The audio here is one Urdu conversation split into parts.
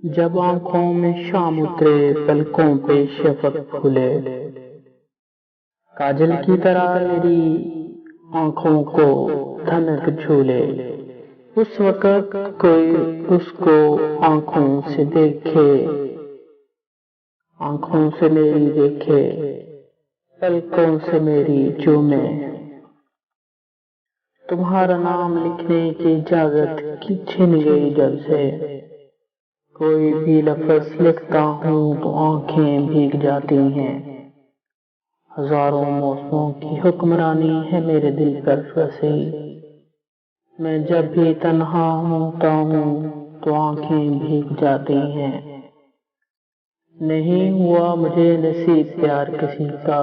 جب آنکھوں میں شام اترے پلکوں پہ شفق کھلے، کاجل کی طرح میری آنکھوں کو دھنک جھولے، اس وقت کوئی اس کو آنکھوں سے دیکھے، آنکھوں سے میری دیکھے، پلکوں سے میری چومے۔ تمہارا نام لکھنے کی اجازت چھن گئی جب سے، کوئی بھی لفظ لکھتا ہوں تو آنکھیں بھیگ جاتی ہیں۔ ہزاروں موسموں کی حکمرانی ہے میرے دل پر وسیع، میں جب بھی تنہا ہوتا ہوں تو آنکھیں بھیگ جاتی ہیں۔ نہیں ہوا مجھے نصیب پیار کسی کا،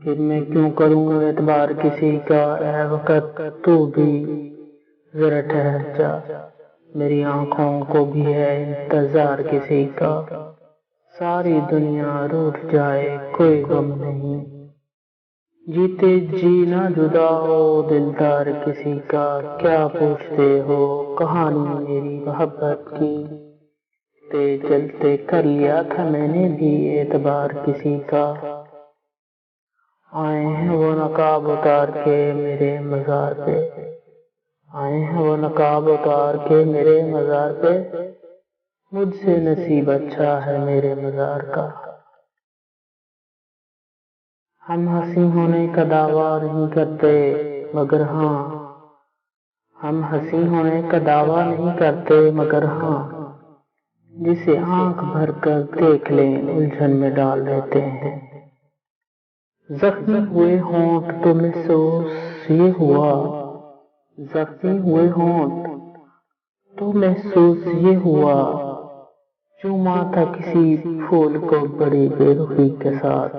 پھر میں کیوں کروں اعتبار کسی کا۔ اے وقت تو بھی ذرا ٹھہر جا، میری آنکھوں کو بھی ہے انتظار کسی کا۔ ساری دنیا روٹھ جائے کوئی غم نہیں، جیتے جی نہ جدا ہو دلدار کسی کا۔ کیا پوچھتے ہو کہانی میری محبت کی، چلتے کر لیا تھا میں نے بھی اعتبار کسی کا۔ آئے ہیں وہ نقاب اتار کے میرے مزار پہ، آئے ہیں وہ نقاب اتار کے میرے مزار پہ، مجھ سے نصیب اچھا ہے میرے مزار کا۔ ہم ہنسی ہونے کا دعویٰ نہیں کرتے مگر ہاں، ہم ہنسی ہونے کا دعویٰ نہیں کرتے مگر ہاں، جسے آنکھ بھر کر دیکھ لیں الجھن میں ڈال دیتے ہیں۔ زخمی ہوئے ہونٹ تو محسوس یہ ہوا، زخمی ہوئے ہونٹ تو محسوس یہ ہوا، چوما تھا کسی پھول کو بڑی بے رخی کے ساتھ۔